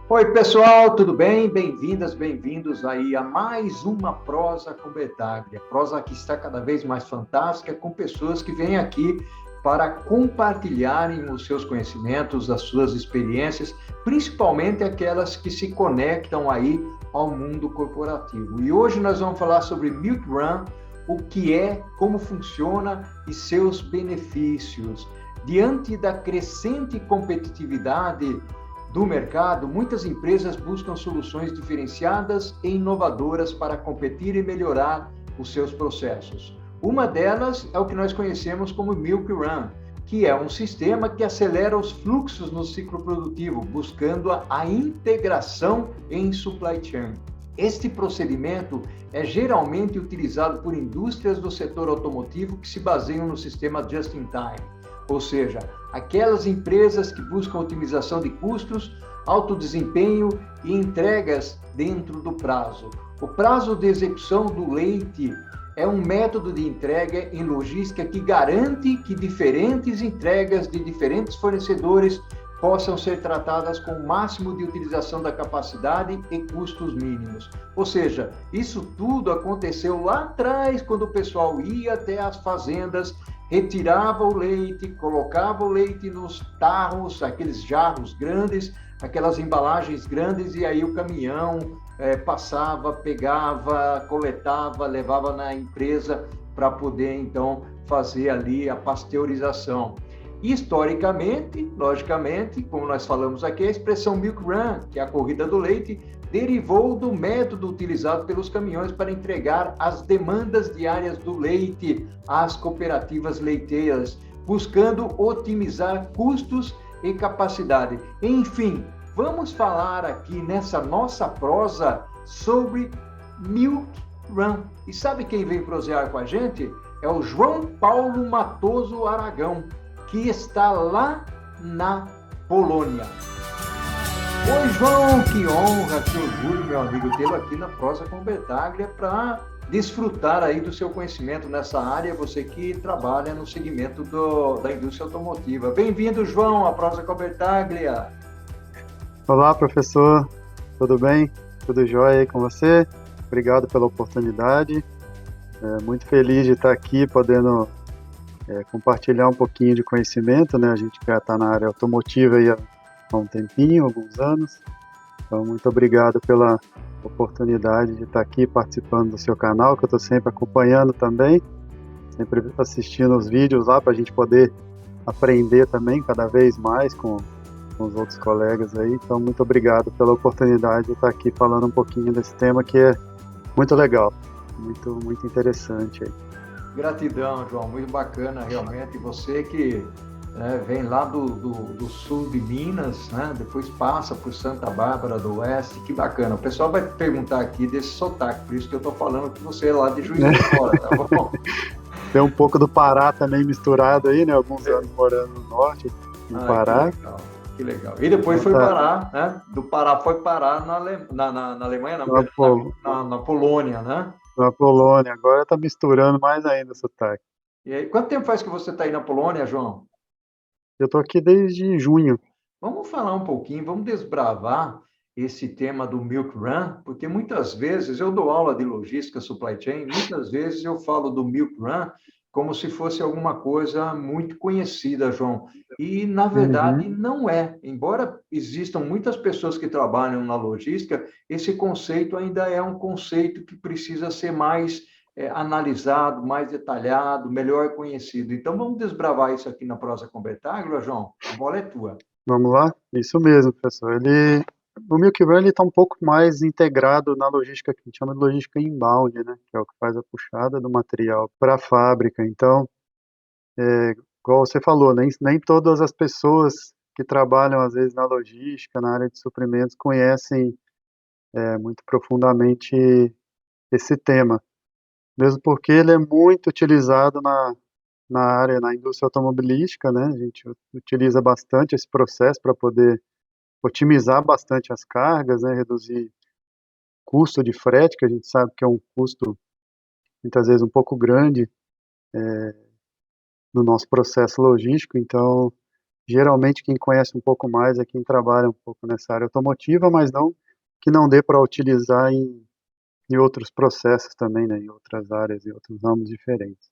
Oi, pessoal, tudo bem? Bem-vindas, bem-vindos aí a mais uma Prosa com Betaglia. Prosa que está cada vez mais fantástica, com pessoas que vêm aqui para compartilharem os seus conhecimentos, as suas experiências, principalmente aquelas que se conectam aí ao mundo corporativo. E hoje nós vamos falar sobre Milk Run, o que é, como funciona e seus benefícios. Diante da crescente competitividade do mercado, muitas empresas buscam soluções diferenciadas e inovadoras para competir e melhorar os seus processos. Uma delas é o que nós conhecemos como Milk Run, que é um sistema que acelera os fluxos no ciclo produtivo, buscando a integração em supply chain. Este procedimento é geralmente utilizado por indústrias do setor automotivo que se baseiam no sistema just-in-time, ou seja, aquelas empresas que buscam otimização de custos, alto desempenho e entregas dentro do prazo. O prazo de execução do leite é um método de entrega em logística que garante que diferentes entregas de diferentes fornecedores possam ser tratadas com o máximo de utilização da capacidade e custos mínimos. Ou seja, isso tudo aconteceu lá atrás, quando o pessoal ia até as fazendas, retirava o leite, colocava o leite nos tarros, aqueles jarros grandes, aquelas embalagens grandes, e aí o caminhão passava, pegava, coletava, levava na empresa para poder, então, fazer ali a pasteurização. Historicamente, logicamente, como nós falamos aqui, a expressão milk run, que é a corrida do leite, derivou do método utilizado pelos caminhões para entregar as demandas diárias do leite às cooperativas leiteiras, buscando otimizar custos e capacidade. Enfim, vamos falar aqui nessa nossa prosa sobre Milk Run. E sabe quem vem prosear com a gente? É o João Paulo Matoso Aragão, que está lá na Polônia. Oi, João, que honra, que orgulho, meu amigo, tê-lo aqui na Prosa com Betaglia para desfrutar aí do seu conhecimento nessa área, você que trabalha no segmento da indústria automotiva. Bem-vindo, João, à Prosa com Betaglia. Olá, professor, tudo bem? Tudo jóia aí com você? Obrigado pela oportunidade. Muito feliz de estar aqui podendo compartilhar um pouquinho de conhecimento, né? A gente já está na área automotiva aí há um tempinho, alguns anos. Então, muito obrigado pela oportunidade de estar aqui participando do seu canal, que eu estou sempre acompanhando também, sempre assistindo os vídeos lá para a gente poder aprender também cada vez mais com os outros colegas aí. Então, muito obrigado pela oportunidade de estar aqui falando um pouquinho desse tema que é muito legal, muito interessante aí. Gratidão, João, muito bacana realmente. Você que vem lá do sul de Minas, né? Depois passa por Santa Bárbara do Oeste, que bacana. O pessoal vai perguntar aqui desse sotaque, por isso que eu estou falando que você é lá de Juiz de Fora, tá bom? Tem um pouco do Pará também misturado aí, né? Alguns anos morando no norte, no Pará. Que legal, que legal. E depois foi parar, né? Do Pará foi parar na Alemanha, na Polônia, né? Na Polônia, agora está misturando mais ainda o sotaque. E aí, quanto tempo faz que você está aí na Polônia, João? Eu estou aqui desde junho. Vamos falar um pouquinho, vamos desbravar esse tema do Milk Run, porque muitas vezes eu dou aula de logística supply chain, muitas vezes eu falo do Milk Run como se fosse alguma coisa muito conhecida, João. E, na verdade, não é. Embora existam muitas pessoas que trabalham na logística, esse conceito ainda é um conceito que precisa ser mais analisado, mais detalhado, melhor conhecido. Então, vamos desbravar isso aqui na Prosa com Betaglia, João. A bola é tua. Vamos lá? Isso mesmo, professor. O Milk Run está um pouco mais integrado na logística que a gente chama de logística inbound, né? Que é o que faz a puxada do material para a fábrica. Então, igual você falou, nem todas as pessoas que trabalham, às vezes, na logística, na área de suprimentos, conhecem muito profundamente esse tema. Mesmo porque ele é muito utilizado na indústria automobilística, né? A gente utiliza bastante esse processo para poder otimizar bastante as cargas, né? Reduzir custo de frete, que a gente sabe que é um custo, muitas vezes, um pouco grande no nosso processo logístico. Então, geralmente quem conhece um pouco mais é quem trabalha um pouco nessa área automotiva, mas não que não dê para utilizar em outros processos também, né, em outras áreas, em outros ramos diferentes.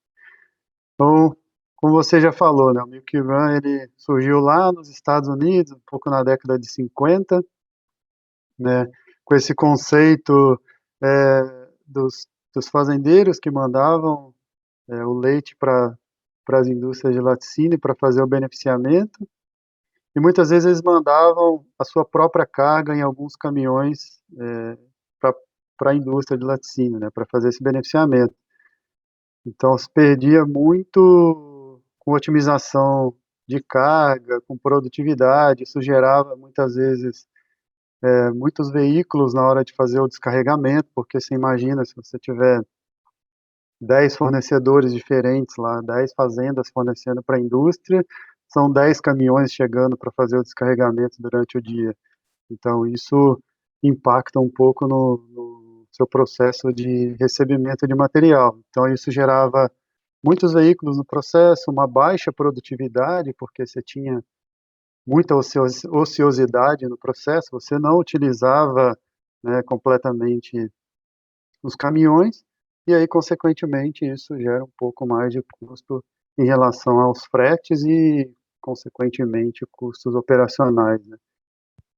Então, como você já falou, né, o Milk Run ele surgiu lá nos Estados Unidos, um pouco na década de 50, né, com esse conceito dos fazendeiros que mandavam o leite para as indústrias de laticínio para fazer o beneficiamento, e muitas vezes eles mandavam a sua própria carga em alguns caminhões para a indústria de laticínio, né, para fazer esse beneficiamento. Então se perdia muito com otimização de carga, com produtividade, isso gerava muitas vezes muitos veículos na hora de fazer o descarregamento, porque você imagina, se você tiver 10 fornecedores diferentes lá, 10 fazendas fornecendo para a indústria, são 10 caminhões chegando para fazer o descarregamento durante o dia. Então, isso impacta um pouco no seu processo de recebimento de material. Então, isso gerava muitos veículos no processo, uma baixa produtividade, porque você tinha muita ociosidade no processo, você não utilizava, né, completamente os caminhões, e aí, consequentemente, isso gera um pouco mais de custo em relação aos fretes e, consequentemente, custos operacionais, né?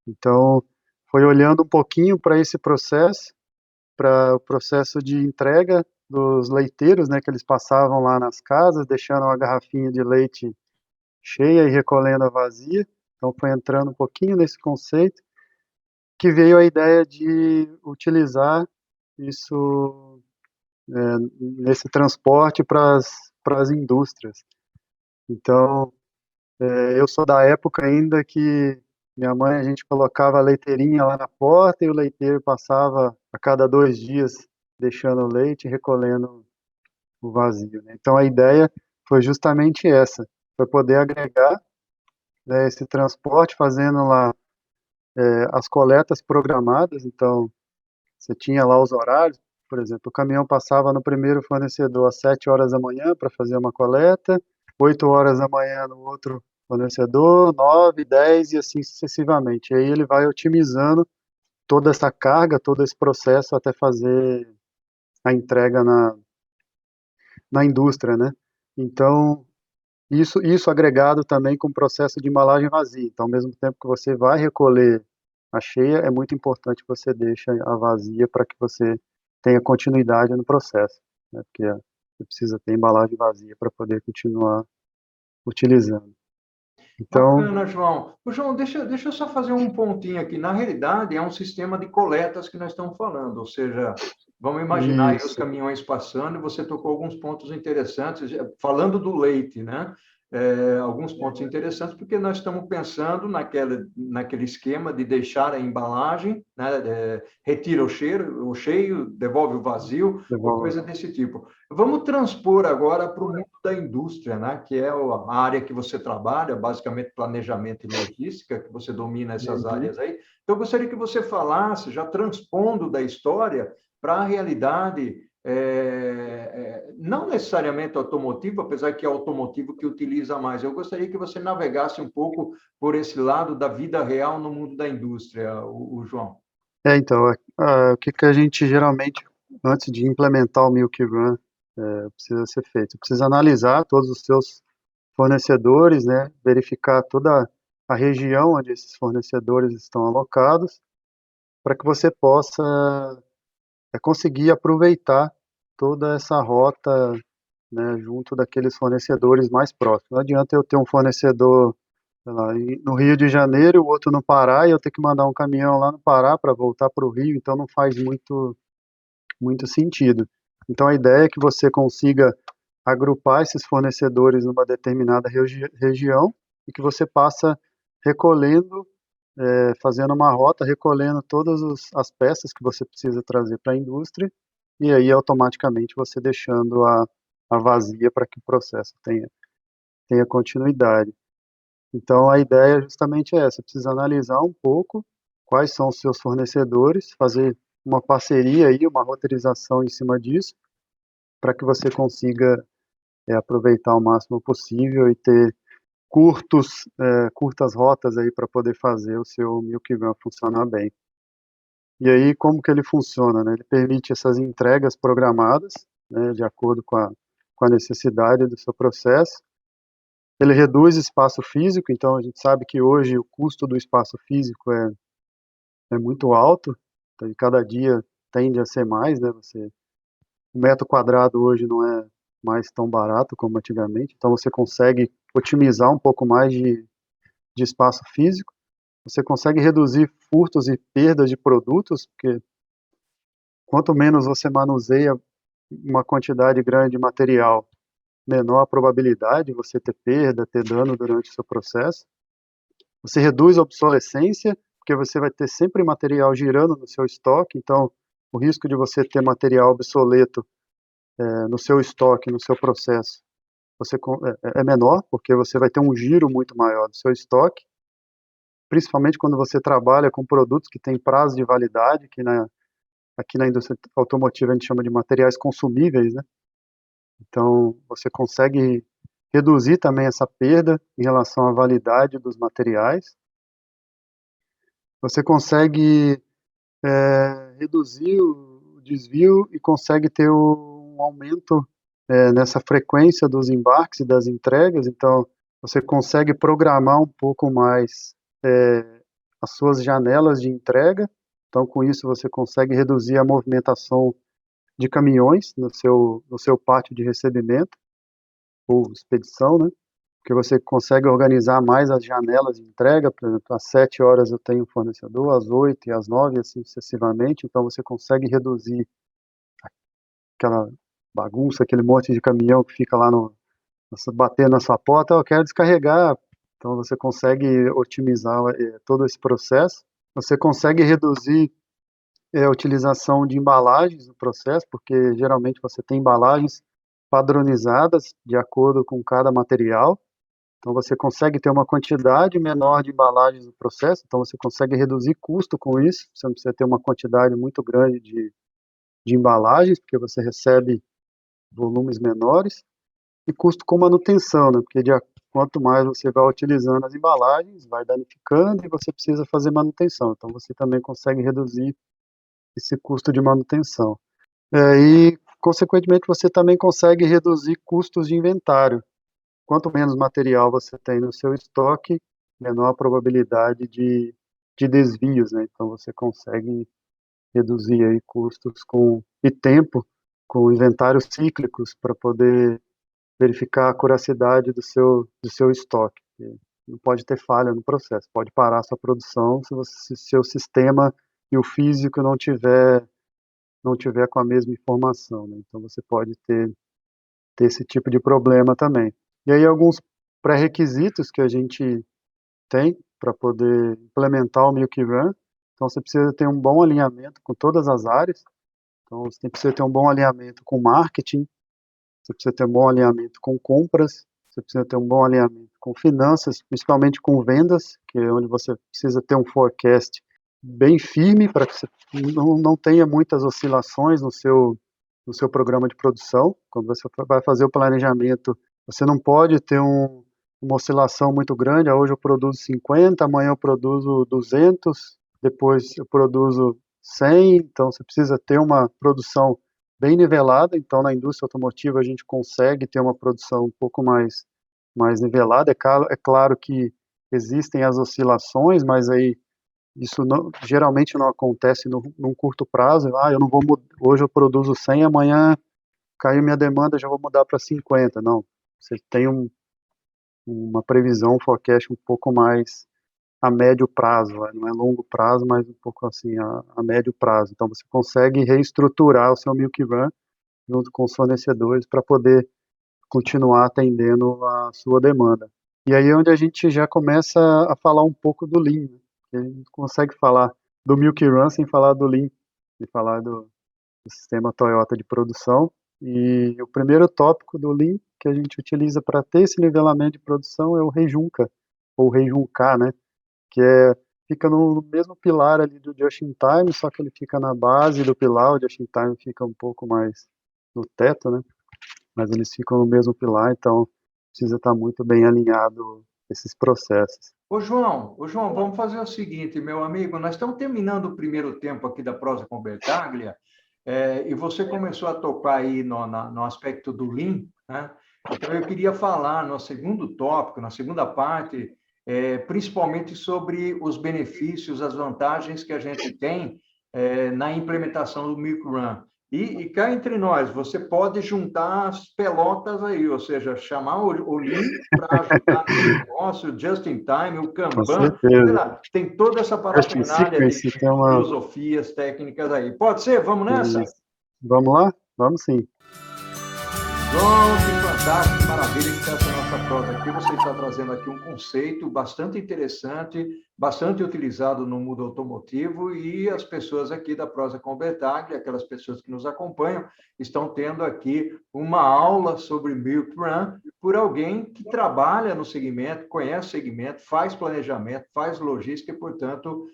Então, foi olhando um pouquinho para esse processo, para o processo de entrega dos leiteiros, né, que eles passavam lá nas casas, deixando uma garrafinha de leite cheia e recolhendo a vazia. Então, foi entrando um pouquinho nesse conceito, que veio a ideia de utilizar isso nesse transporte para as indústrias. Então, eu sou da época ainda que minha mãe, a gente colocava a leiteirinha lá na porta e o leiteiro passava a cada 2 dias deixando o leite e recolhendo o vazio, né? Então, a ideia foi justamente essa, foi poder agregar, né, esse transporte, fazendo lá as coletas programadas. Então, você tinha lá os horários, por exemplo, o caminhão passava no primeiro fornecedor às 7 horas da manhã para fazer uma coleta, 8 horas da manhã no outro fornecedor, 9, 10 e assim sucessivamente. E aí ele vai otimizando toda essa carga, todo esse processo até fazer a entrega na indústria, né? Então, isso agregado também com o processo de embalagem vazia. Então, ao mesmo tempo que você vai recolher a cheia, é muito importante que você deixe a vazia para que você tenha continuidade no processo, né? Porque você precisa ter embalagem vazia para poder continuar utilizando. Então, Bacana, João. Ô, João, deixa eu só fazer um pontinho aqui. Na realidade, é um sistema de coletas que nós estamos falando, ou seja, vamos imaginar aí os isso, caminhões passando, e você tocou alguns pontos interessantes, falando do leite, né? Alguns pontos interessantes, porque nós estamos pensando naquele esquema de deixar a embalagem, né? Retira o cheio, devolve o vazio, ou devolve. coisa desse tipo. Vamos transpor agora para o mundo da indústria, né? Que é a área que você trabalha, basicamente planejamento e logística, que você domina essas Uhum. áreas aí. Então, eu gostaria que você falasse, já transpondo da história para a realidade, não necessariamente automotivo, apesar que é automotivo que utiliza mais. Eu gostaria que você navegasse um pouco por esse lado da vida real no mundo da indústria, o João. Então, o que a gente geralmente, antes de implementar o Milk Run, precisa ser feito? Precisa analisar todos os seus fornecedores, né, verificar toda a região onde esses fornecedores estão alocados, para que você possa conseguir aproveitar toda essa rota, né, junto daqueles fornecedores mais próximos. Não adianta eu ter um fornecedor, sei lá, no Rio de Janeiro, o outro no Pará, e eu ter que mandar um caminhão lá no Pará para voltar para o Rio, então não faz muito sentido. Então a ideia é que você consiga agrupar esses fornecedores numa determinada região e que você passa recolhendo, fazendo uma rota, recolhendo todas as peças que você precisa trazer para a indústria, e aí automaticamente você deixando a vazia para que o processo tenha continuidade. Então a ideia é justamente essa, precisa analisar um pouco quais são os seus fornecedores, fazer uma parceria aí, uma roteirização em cima disso, para que você consiga aproveitar o máximo possível e ter curtas rotas aí para poder fazer o seu Milk Run funcionar bem. E aí, como que ele funciona, né? Ele permite essas entregas programadas, né, de acordo com a necessidade do seu processo. Ele reduz espaço físico, então a gente sabe que hoje o custo do espaço físico é muito alto, então, e cada dia tende a ser mais, né? O metro quadrado hoje não é mais tão barato como antigamente, então você consegue otimizar um pouco mais de espaço físico, você consegue reduzir furtos e perdas de produtos, porque quanto menos você manuseia uma quantidade grande de material, menor a probabilidade de você ter perda, ter dano durante o seu processo. Você reduz a obsolescência, porque você vai ter sempre material girando no seu estoque, então o risco de você ter material obsoleto no seu estoque, no seu processo, é menor, porque você vai ter um giro muito maior do seu estoque, principalmente quando você trabalha com produtos que têm prazo de validade, aqui na indústria automotiva a gente chama de materiais consumíveis, né? Então, você consegue reduzir também essa perda em relação à validade dos materiais. Você consegue reduzir o desvio e consegue ter um aumento nessa frequência dos embarques e das entregas. Então, você consegue programar um pouco mais as suas janelas de entrega. Então, com isso, você consegue reduzir a movimentação de caminhões no seu pátio de recebimento ou expedição, né? Porque você consegue organizar mais as janelas de entrega, por exemplo, às 7 horas eu tenho um fornecedor, às 8 e às 9, assim sucessivamente, então você consegue reduzir aquela bagunça, aquele monte de caminhão que fica lá batendo na sua porta, eu quero descarregar, então você consegue otimizar todo esse processo, você consegue reduzir a utilização de embalagens no processo, porque geralmente você tem embalagens padronizadas de acordo com cada material, então você consegue ter uma quantidade menor de embalagens no processo, então você consegue reduzir custo com isso, você não precisa ter uma quantidade muito grande de embalagens, porque você recebe volumes menores, e custo com manutenção, né? Porque quanto mais você vai utilizando as embalagens, vai danificando e você precisa fazer manutenção, então você também consegue reduzir esse custo de manutenção. E, consequentemente, você também consegue reduzir custos de inventário. Quanto menos material você tem no seu estoque, menor a probabilidade de desvios, né? Então você consegue reduzir aí custos e tempo com inventários cíclicos para poder verificar a curacidade do seu estoque. Não pode ter falha no processo, pode parar a sua produção se seu sistema e o físico não tiver com a mesma informação, né? Então você pode ter esse tipo de problema também. E aí alguns pré-requisitos que a gente tem para poder implementar o Milk Run. Então você precisa ter um bom alinhamento com todas as áreas. Então você precisa ter um bom alinhamento com marketing, você precisa ter um bom alinhamento com compras, você precisa ter um bom alinhamento com finanças, principalmente com vendas, que é onde você precisa ter um forecast bem firme para que você não tenha muitas oscilações no seu programa de produção. Quando você vai fazer o planejamento, você não pode ter uma oscilação muito grande. Hoje eu produzo 50, amanhã eu produzo 200, depois eu produzo 100. Então você precisa ter uma produção bem nivelada. Então na indústria automotiva a gente consegue ter uma produção um pouco mais nivelada. É claro que existem as oscilações, mas aí isso geralmente não acontece num curto prazo. Eu não vou hoje eu produzo 100, amanhã caiu minha demanda, já vou mudar para 50. Não, você tem uma previsão, um forecast um pouco mais a médio prazo, não é longo prazo, mas um pouco assim a médio prazo. Então você consegue reestruturar o seu Milk Run junto com os fornecedores para poder continuar atendendo a sua demanda. E aí é onde a gente já começa a falar um pouco do Lean, né? A gente consegue falar do Milk Run sem falar do Lean, e falar do sistema Toyota de produção. E o primeiro tópico do Lean que a gente utiliza para ter esse nivelamento de produção é o Rejunca, ou Rejuncar, né? Que fica no mesmo pilar ali do Just in Time, só que ele fica na base do pilar, o Just in Time fica um pouco mais no teto, né? Mas eles ficam no mesmo pilar, então precisa estar muito bem alinhado esses processos. Ô João, vamos fazer o seguinte, meu amigo, nós estamos terminando o primeiro tempo aqui da Prosa com Bertaglia, e você começou a tocar aí no aspecto do Lean, né? Então eu queria falar no segundo tópico, na segunda parte, principalmente sobre os benefícios, as vantagens que a gente tem na implementação do Milk Run. E cá entre nós, você pode juntar as pelotas aí, ou seja, chamar o Lean para ajudar nesse negócio, o Just in Time, o Com Kanban, sei certeza. lá, tem toda essa Just in parafernália de Sequence tem uma... filosofias técnicas aí. Pode ser? Vamos nessa? Isso. Vamos lá? Vamos sim. João, que fantástico, que maravilha que está essa nossa prosa aqui. Você está trazendo aqui um conceito bastante interessante, bastante utilizado no mundo automotivo, e as pessoas aqui da Prosa com Bertaglia, aquelas pessoas que nos acompanham, estão tendo aqui uma aula sobre Milk Run por alguém que trabalha no segmento, conhece o segmento, faz planejamento, faz logística e, portanto,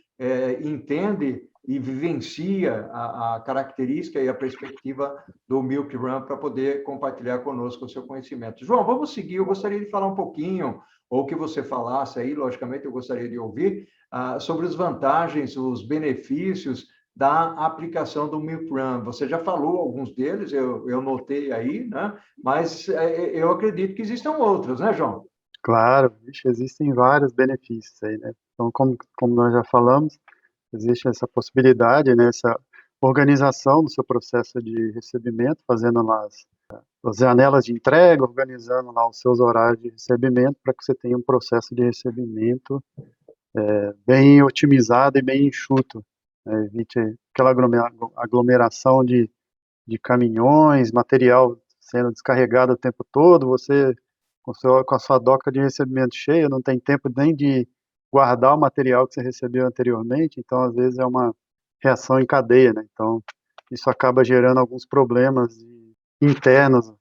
entende e vivencia a característica e a perspectiva do Milk Run para poder compartilhar conosco o seu conhecimento. João, vamos seguir. Eu gostaria de falar um pouquinho, ou que você falasse aí, logicamente eu gostaria de ouvir, sobre as vantagens, os benefícios da aplicação do Milk Run. Você já falou alguns deles, eu notei aí, né? Mas eu acredito que existam outros, né, João? Claro, existem vários benefícios aí, né? Então, como nós já falamos, existe essa possibilidade, né, essa organização do seu processo de recebimento, fazendo lá as janelas de entrega, organizando lá os seus horários de recebimento, para que você tenha um processo de recebimento bem otimizado e bem enxuto, né? Evite aquela aglomeração de caminhões, material sendo descarregado o tempo todo, você com a sua doca de recebimento cheia, não tem tempo nem de guardar o material que você recebeu anteriormente, então às vezes é uma reação em cadeia, né? Então isso acaba gerando alguns problemas internos em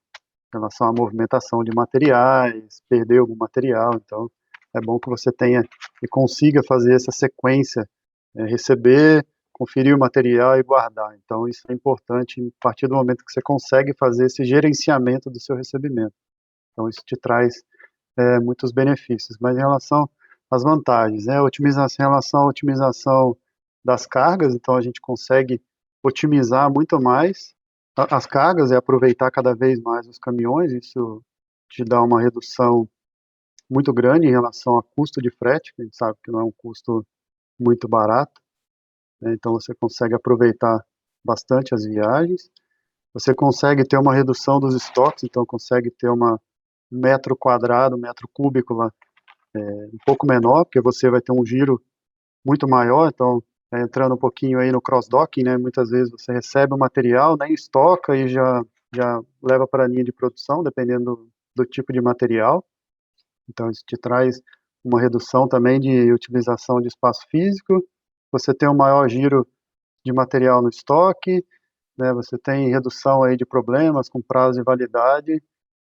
relação à movimentação de materiais, perder algum material, então é bom que você tenha e consiga fazer essa sequência, receber, conferir o material e guardar. Então, isso é importante a partir do momento que você consegue fazer esse gerenciamento do seu recebimento. Então, isso te traz muitos benefícios. Mas em relação às vantagens, otimização, em relação à otimização das cargas, então a gente consegue otimizar muito mais as cargas e aproveitar cada vez mais os caminhões. Isso te dá uma redução muito grande em relação ao custo de frete, que a gente sabe que não é um custo muito barato, né? Então você consegue aproveitar bastante as viagens, você consegue ter uma redução dos estoques, então consegue ter uma metro quadrado, metro cúbico lá, um pouco menor, porque você vai ter um giro muito maior, então entrando um pouquinho aí no cross-docking, né, muitas vezes você recebe o material, nem estoca e já leva para a linha de produção, dependendo do tipo de material. Então, isso te traz uma redução também de utilização de espaço físico, você tem um maior giro de material no estoque, né, você tem redução aí de problemas com prazo de validade,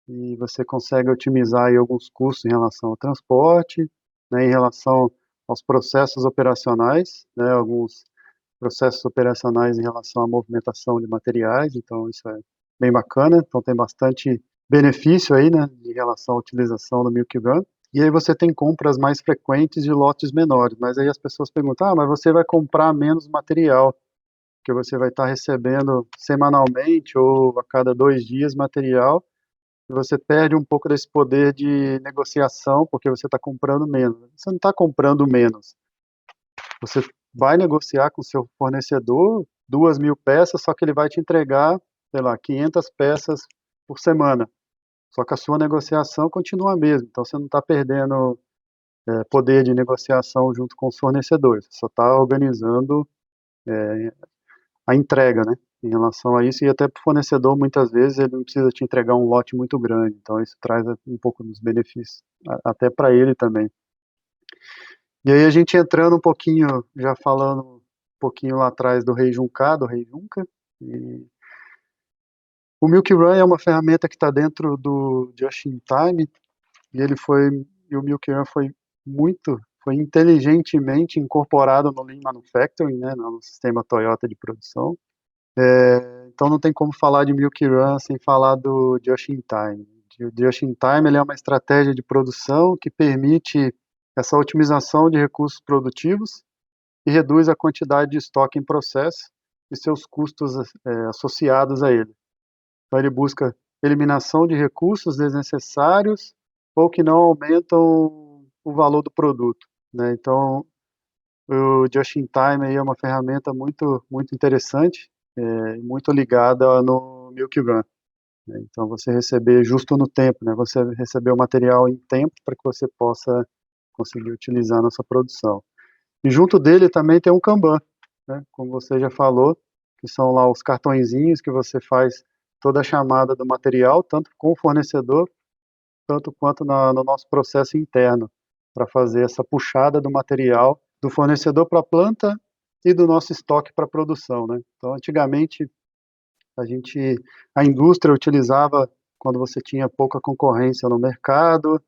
e você consegue otimizar aí alguns custos em relação ao transporte, né, em relação aos processos operacionais, né, alguns processos operacionais em relação à movimentação de materiais, então isso é bem bacana, então tem bastante benefício aí, né, em relação à utilização do Milk Run. E aí você tem compras mais frequentes de lotes menores, mas aí as pessoas perguntam, mas você vai comprar menos material, porque você vai estar recebendo semanalmente ou a cada 2 dias material, e você perde um pouco desse poder de negociação, porque você está comprando menos. Você não está comprando menos, você vai negociar com o seu fornecedor 2.000 peças, só que ele vai te entregar, sei lá, 500 peças por semana. Só que a sua negociação continua a mesma, então você não está perdendo poder de negociação junto com os fornecedores, você só está organizando a entrega, né, em relação a isso, e até para o fornecedor, muitas vezes, ele não precisa te entregar um lote muito grande, então isso traz um pouco dos benefícios, até para ele também. E aí a gente entrando um pouquinho, já falando um pouquinho lá atrás do Rei Juncar, do Rei Junca, e o Milk Run é uma ferramenta que está dentro do Just in Time, e o Milk Run foi inteligentemente incorporado no Lean Manufacturing, né, no sistema Toyota de produção. Então não tem como falar de Milk Run sem falar do Just in Time. O Just-in-Time ele é uma estratégia de produção que permite essa otimização de recursos produtivos e reduz a quantidade de estoque em processo e seus custos associados a ele. Então, ele busca eliminação de recursos desnecessários ou que não aumentam o valor do produto, né? Então, o Just-in-Time aí é uma ferramenta muito interessante, muito ligada no Milk Run, né? Então, você receber justo no tempo, né? Você receber o material em tempo para que você possa conseguir utilizar na sua produção. E junto dele também tem um Kanban, né? Como você já falou, que são lá os cartõezinhos que você faz toda a chamada do material, tanto com o fornecedor, tanto quanto no nosso processo interno, para fazer essa puxada do material do fornecedor para a planta e do nosso estoque para a produção, né? Então, antigamente, a indústria utilizava, quando você tinha pouca concorrência no mercado,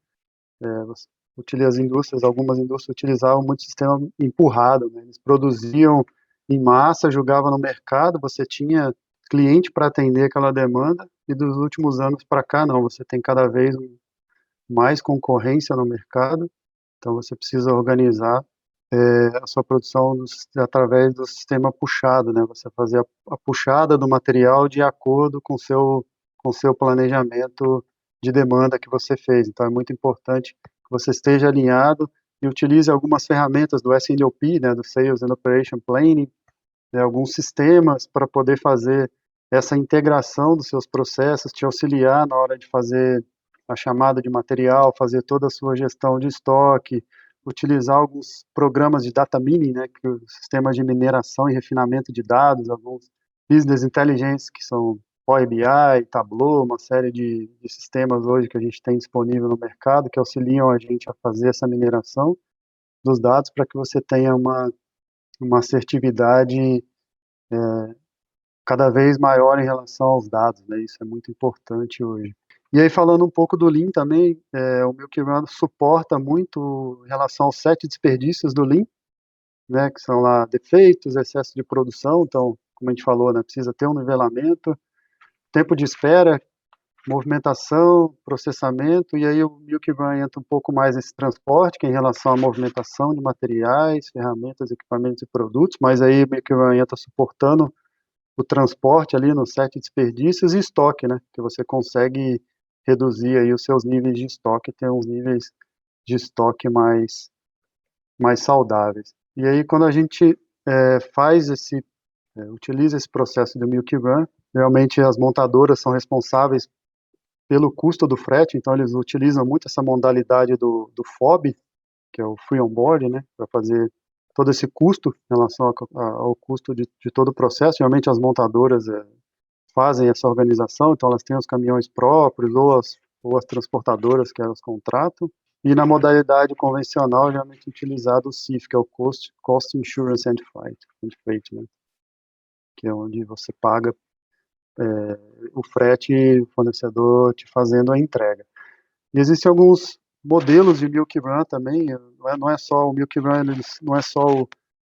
algumas indústrias utilizavam muito sistema empurrado, né? Eles produziam em massa, jogavam no mercado, você tinha cliente para atender aquela demanda, e dos últimos anos para cá, não, você tem cada vez mais concorrência no mercado, então você precisa organizar a sua produção através do sistema puxado, né? Você fazer a puxada do material de acordo com o seu planejamento de demanda que você fez. Então é muito importante que você esteja alinhado e utilize algumas ferramentas do S&OP, né, do Sales and Operation Planning, né, alguns sistemas para poder fazer essa integração dos seus processos, te auxiliar na hora de fazer a chamada de material, fazer toda a sua gestão de estoque, utilizar alguns programas de data mining, né, que os sistemas de mineração e refinamento de dados, alguns business intelligence, que são Power BI, Tableau, uma série de sistemas hoje que a gente tem disponível no mercado, que auxiliam a gente a fazer essa mineração dos dados para que você tenha uma assertividade cada vez maior em relação aos dados, né? Isso é muito importante hoje. E aí, falando um pouco do Lean também, o Milk Run suporta muito em relação aos 7 desperdícios do Lean, né, que são lá defeitos, excesso de produção, então, como a gente falou, né, precisa ter um nivelamento, tempo de espera, movimentação, processamento, e aí o Milk Run entra um pouco mais nesse transporte, que é em relação à movimentação de materiais, ferramentas, equipamentos e produtos, mas aí o Milk Run entra suportando o transporte ali nos 7 desperdícios e estoque, né, que você consegue reduzir aí os seus níveis de estoque, ter uns níveis de estoque mais saudáveis. E aí, quando a gente utiliza esse processo do Milk Run, realmente as montadoras são responsáveis pelo custo do frete, então eles utilizam muito essa modalidade do FOB, que é o Free On Board, né, para fazer todo esse custo em relação ao custo de todo o processo. Geralmente as montadoras fazem essa organização, então elas têm os caminhões próprios ou as transportadoras que elas contratam. E na modalidade convencional, geralmente é utilizado o CIF, que é o Cost Insurance and Freight, né, que é onde você paga o frete e o fornecedor te fazendo a entrega. E existem alguns modelos de Milk Run também, não é só o Milk Run, não é só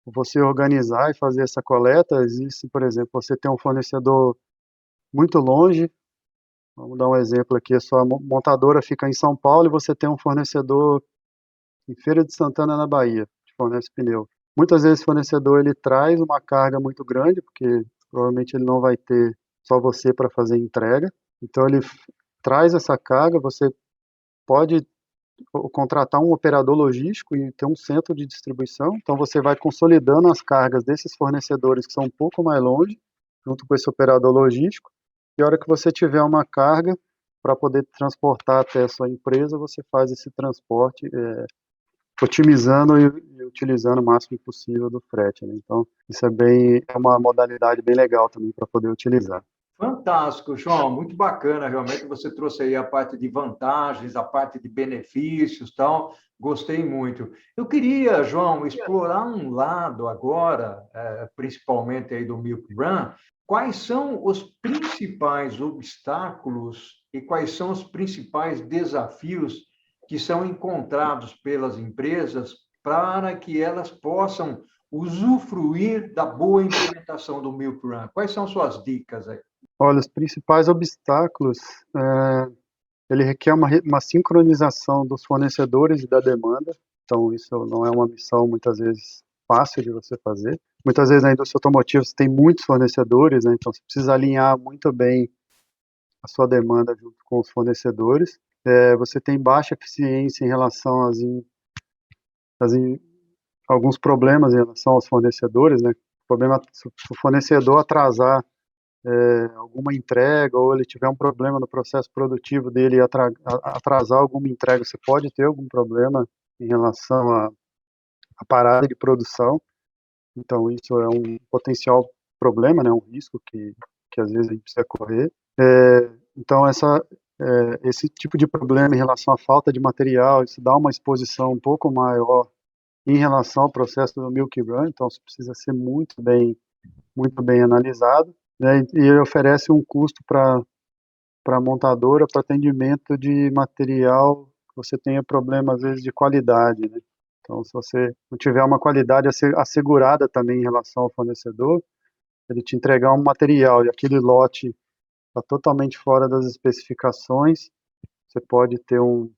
você organizar e fazer essa coleta. Existe, por exemplo, você tem um fornecedor muito longe, vamos dar um exemplo aqui, a sua montadora fica em São Paulo e você tem um fornecedor em Feira de Santana, na Bahia, que fornece pneu. Muitas vezes o fornecedor ele traz uma carga muito grande, porque provavelmente ele não vai ter só você para fazer entrega, então ele traz essa carga, você pode contratar um operador logístico e ter um centro de distribuição, então você vai consolidando as cargas desses fornecedores que são um pouco mais longe, junto com esse operador logístico, e a hora que você tiver uma carga para poder transportar até a sua empresa, você faz esse transporte otimizando e utilizando o máximo possível do frete, né? Então, isso é uma modalidade bem legal também para poder utilizar. Fantástico, João, muito bacana, realmente você trouxe aí a parte de vantagens, a parte de benefícios, tal, gostei muito. Eu queria, João, explorar um lado agora, principalmente aí do Milk Run, quais são os principais obstáculos e quais são os principais desafios que são encontrados pelas empresas para que elas possam usufruir da boa implementação do Milk Run? Quais são suas dicas aí? Olha, os principais obstáculos, ele requer uma sincronização dos fornecedores e da demanda, então isso não é uma missão muitas vezes fácil de você fazer. Muitas vezes na indústria automotiva você tem muitos fornecedores, né, então você precisa alinhar muito bem a sua demanda junto com os fornecedores. Você tem baixa eficiência em relação alguns problemas em relação aos fornecedores, né? O problema se o fornecedor atrasar alguma entrega ou ele tiver um problema no processo produtivo dele e atrasar alguma entrega, você pode ter algum problema em relação à parada de produção. Então isso é um potencial problema, né? Um risco que às vezes a gente precisa correr. Então esse tipo de problema em relação à falta de material, isso dá uma exposição um pouco maior em relação ao processo do Milk Run, então isso precisa ser muito bem analisado, né, e ele oferece um custo para a montadora para atendimento de material que você tenha problema, às vezes, de qualidade, né? Então, se você não tiver uma qualidade assegurada também em relação ao fornecedor, ele te entregar um material e aquele lote está totalmente fora das especificações, você pode ter um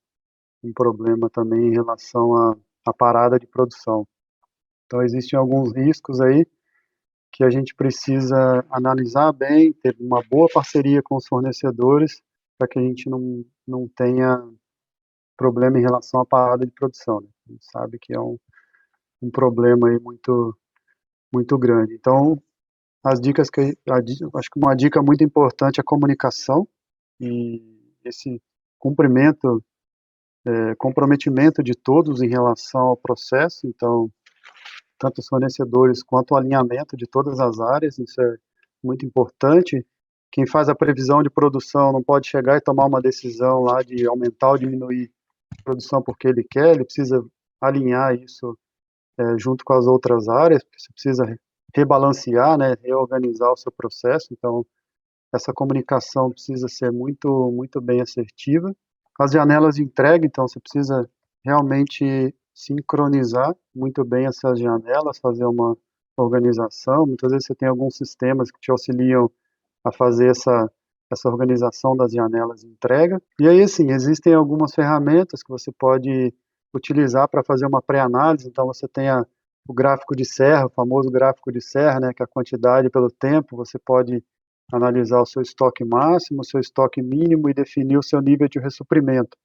problema também em relação à parada de produção. Então, existem alguns riscos aí que a gente precisa analisar bem, ter uma boa parceria com os fornecedores, para que a gente não tenha problema em relação à parada de produção, né? A gente sabe que é um problema aí muito grande. Então, as dicas acho que uma dica muito importante é a comunicação e esse comprometimento de todos em relação ao processo. Então, tanto os fornecedores quanto o alinhamento de todas as áreas, isso é muito importante. Quem faz a previsão de produção não pode chegar e tomar uma decisão lá de aumentar ou diminuir a produção porque ele quer, ele precisa alinhar isso junto com as outras áreas, você precisa rebalancear, né, reorganizar o seu processo, então essa comunicação precisa ser muito bem assertiva. As janelas de entrega, então você precisa realmente sincronizar muito bem essas janelas, fazer uma organização. Muitas vezes você tem alguns sistemas que te auxiliam a fazer essa organização das janelas de entrega. E aí, assim, existem algumas ferramentas que você pode utilizar para fazer uma pré-análise. Então, você tem o gráfico de serra, o famoso gráfico de serra, né, que é a quantidade pelo tempo. Você pode analisar o seu estoque máximo, o seu estoque mínimo e definir o seu nível de ressuprimento.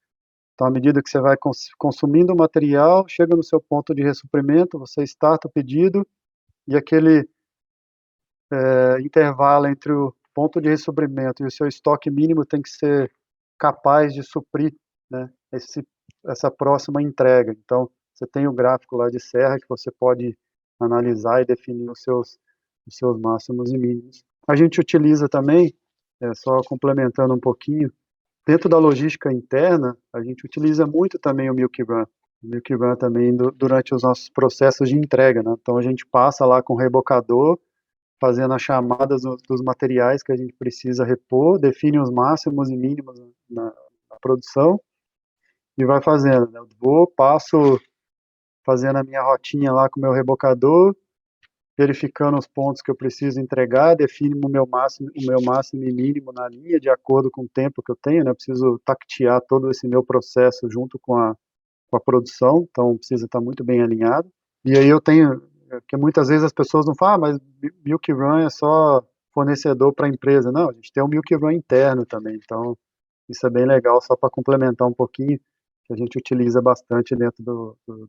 Então, à medida que você vai consumindo o material, chega no seu ponto de ressuprimento, você starta o pedido e aquele intervalo entre o ponto de ressuprimento e o seu estoque mínimo tem que ser capaz de suprir, né, essa próxima entrega. Então, você tem o gráfico lá de serra que você pode analisar e definir os seus máximos e mínimos. A gente utiliza também, só complementando um pouquinho, dentro da logística interna, a gente utiliza muito também o Milk Run. O Milk Run também durante os nossos processos de entrega, né? Então a gente passa lá com o rebocador, fazendo as chamadas dos materiais que a gente precisa repor, define os máximos e mínimos na produção e vai fazendo, né? Passo fazendo a minha rotinha lá com o meu rebocador, verificando os pontos que eu preciso entregar, define o meu máximo e mínimo na linha, de acordo com o tempo que eu tenho, né? Eu preciso tactear todo esse meu processo junto com a produção, então precisa estar muito bem alinhado. E aí eu tenho, porque muitas vezes as pessoas não falam, mas Milk Run é só fornecedor para a empresa. Não, a gente tem um Milk Run interno também, então isso é bem legal, só para complementar um pouquinho, que a gente utiliza bastante dentro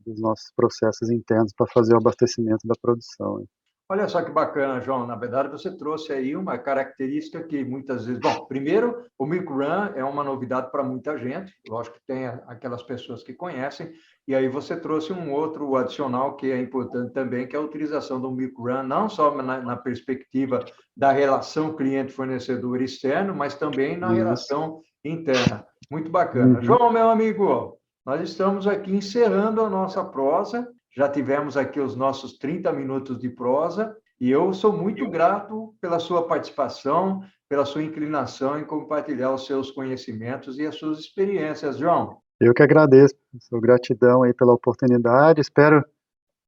dos nossos processos internos para fazer o abastecimento da produção. Olha só que bacana, João. Na verdade, você trouxe aí uma característica que muitas vezes... Bom, primeiro, o Milk Run é uma novidade para muita gente. Lógico que tem aquelas pessoas que conhecem. E aí você trouxe um outro adicional que é importante também, que é a utilização do Milk Run, não só na perspectiva da relação cliente-fornecedor externo, mas também na relação interna. Muito bacana. João, meu amigo, nós estamos aqui encerrando a nossa prosa. Já tivemos aqui os nossos 30 minutos de prosa e eu sou muito grato pela sua participação, pela sua inclinação em compartilhar os seus conhecimentos e as suas experiências, João. Eu que agradeço, sua gratidão aí pela oportunidade, espero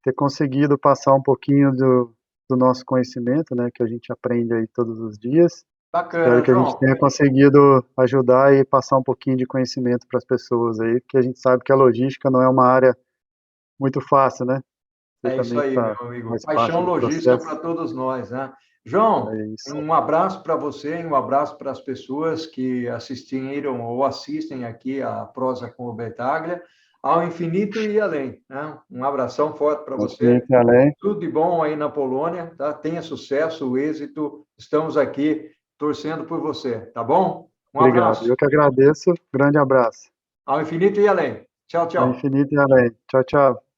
ter conseguido passar um pouquinho do nosso conhecimento, né, que a gente aprende aí todos os dias, Espero Bacana, que a gente João. tenha conseguido ajudar e passar um pouquinho de conhecimento para as pessoas aí, porque a gente sabe que a logística não é uma área muito fácil, né? Você É isso também que aí, meu amigo. faz Paixão parte do logística para processo. todos nós, né? João, É isso. um abraço para você, e um abraço para as pessoas que assistiram ou assistem aqui a Prosa com o Betaglia, ao infinito e além, né? Um abração forte para você. Infinito e além. Tudo de bom aí na Polônia, tá? Tenha sucesso, êxito. Estamos aqui torcendo por você, tá bom? Um Obrigado. abraço. Eu que agradeço. Grande abraço. Ao infinito e além. Tchau, Ao tchau. infinito e além. Tchau, tchau.